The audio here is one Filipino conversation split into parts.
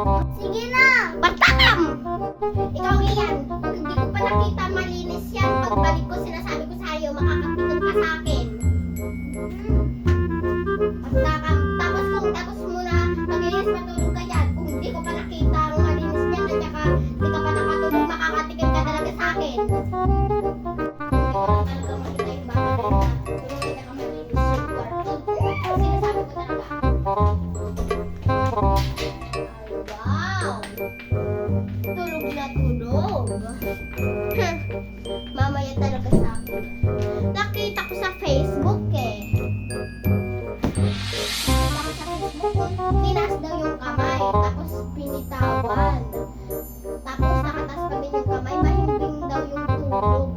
Sige na! Batakam! Ikaw yan. Pag hindi ko pa nakita malinis yan, pagbalik ko sinasabi ko sa'yo, makakapitan ka sa akin. Batakam. Tapos muna, maglinis matulog ka yan. Kung hindi ko pa nakita ang malinis yan, at saka hindi ka pa nakatulog, makakatikim ka talaga sa akin. Mamaya talaga sa akin. Nakita ko sa Facebook eh. Nakita ko sa Facebook, tinaas daw yung kamay, tapos pinitawan. Tapos nakatas pa din yung kamay, mahimbing daw yung tulog.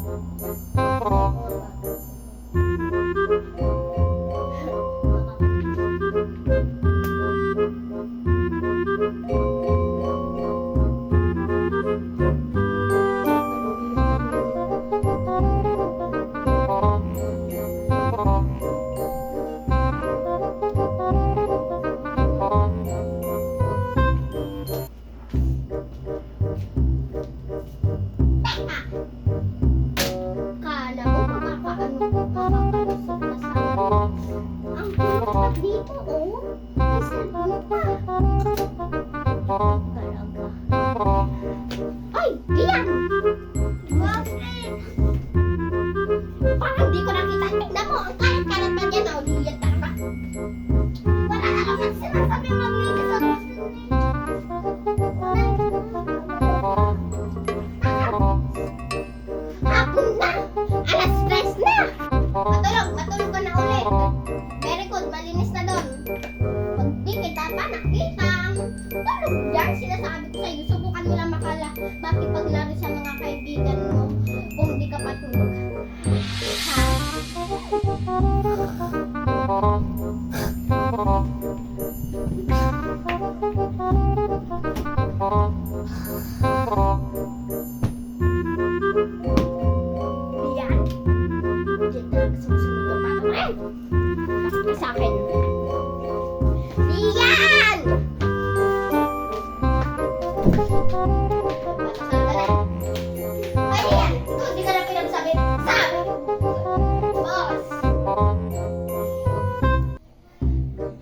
Dito, oh. May cellphone pa. Talaga. Ay, diyan! Bakit? Parang di ko nakita. Tignan mo, ang kalat-kalat pa dyan, oh. Diyan talaga. Wala na naman sinasabi maglinis ako. Hapon na! Alas 3 na! Matulog ka na ulit. Very good, malinis na doon. Pag di kita pa nakita, tulog yan. Sinasabi ko sa'yo, subukan mo lang makipaglaro sa mga kaibigan mo kung di ka patulog. Ha? Diyan. Diyan talaga sumusunod ka pa naman. Sa akin. Diyan! Ay, diyan! Ito, di ka na pinagsabi. Sabi! Boss!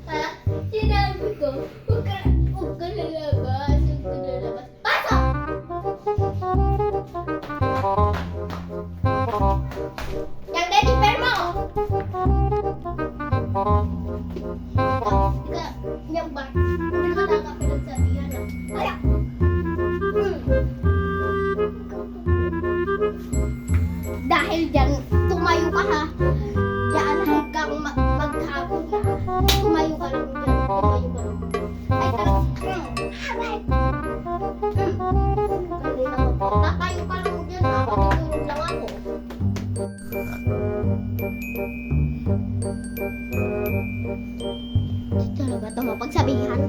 Ha? Sinabi ko, huwag ka lalabas. Pasok! Yung daddy pair mo! Yung ba? Hindi ka nakapinagsabihan ah. Kaya! Dahil dyan, tumayo ka ha. Diyan hanggang maghapon na. Tumayo ka lang dyan. Tumayo ka lang. Ay, talagang. Kanina mo po. Tatayo ka lang dyan ha. Matutulog lang ako. Talaga ito mapagsabihan.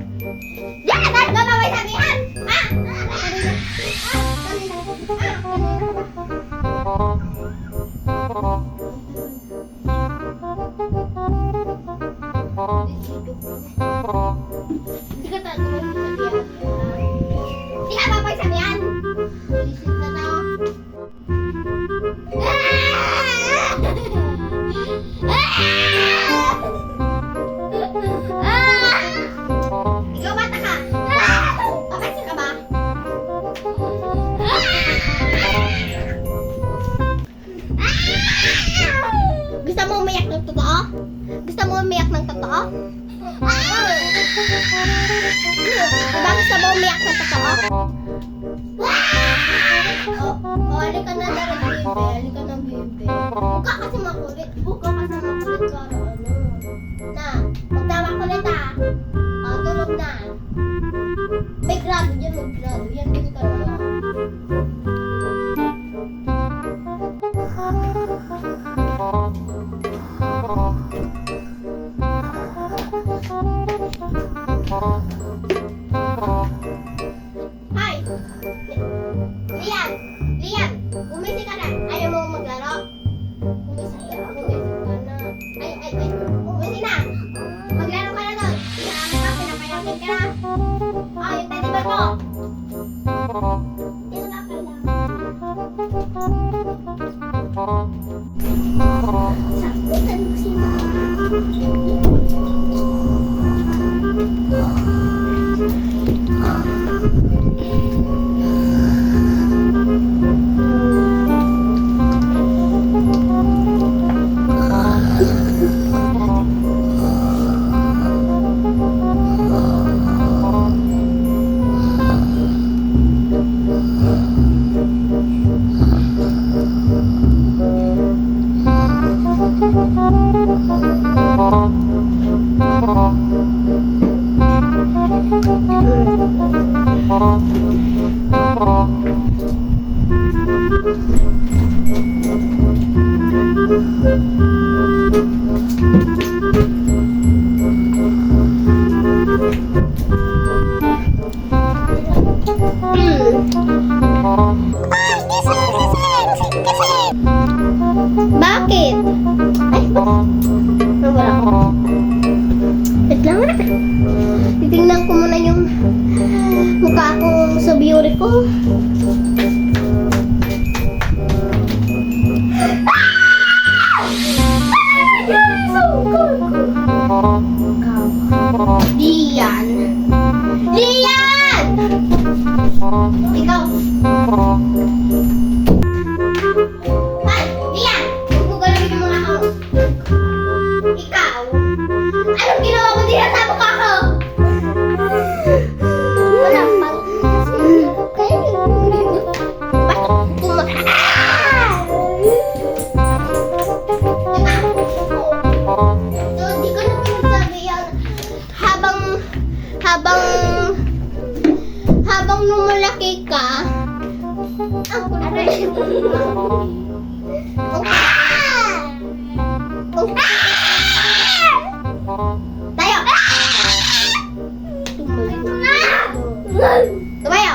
Yan! Talaga mapagsabihan! Ah! Hindi ka talaga mapagsabihan. Hindi ka mapagsabihan! Lisip na na ako. Ikaw bata ka! Pakasya ka ba? Gusto mo umiyak ng totoo? Gusto mo umiyak ng totoo? Diba gusto mo umiyak ng totoo? Halika na dara, bebe. Halika na, bebe. Huwag ka kasi makulit. Huwag ka kasi makulit para ano. Na, huwag na makulit ah. Tulog na. May grado dyan, may grado. Yan din ka na. Hi! Lian! Lian! Umisi ka na! Ayaw mo maglaro? Umisi ka na. Umisi na! Maglaro ka na doon! Pinakain ka, pinapayakin ka na! Oh, yung teddy bear ko! Sakutan mo si Mama. Bakit? Ay, wala ko. Wait lang nga. Titingnan ko muna yung mukha kong so beautiful. Diyan. Diyan! Ikaw. Ay, Diyan! Gugalawin mo nga ako. Ikaw. Anong ginawa mo diyan sa mukha ko? Wala pang... Hindi ko na pinagsabi yan. Habang lumalaki ka, ang kulay mo. Tayo! Tumayo!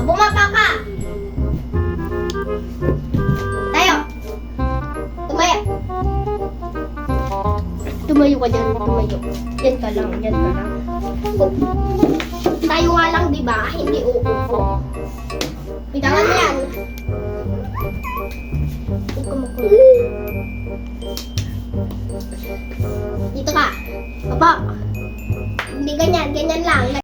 Bumaba ka! Tayo! Tumayo! Tumayo ka dyan, tumayo. Yan ka lang, yan ka lang. Tayo nga lang, di ba? Hindi uupo. Pitangan mo yan. Dito ka. Opo. Hindi ganyan, ganyan lang.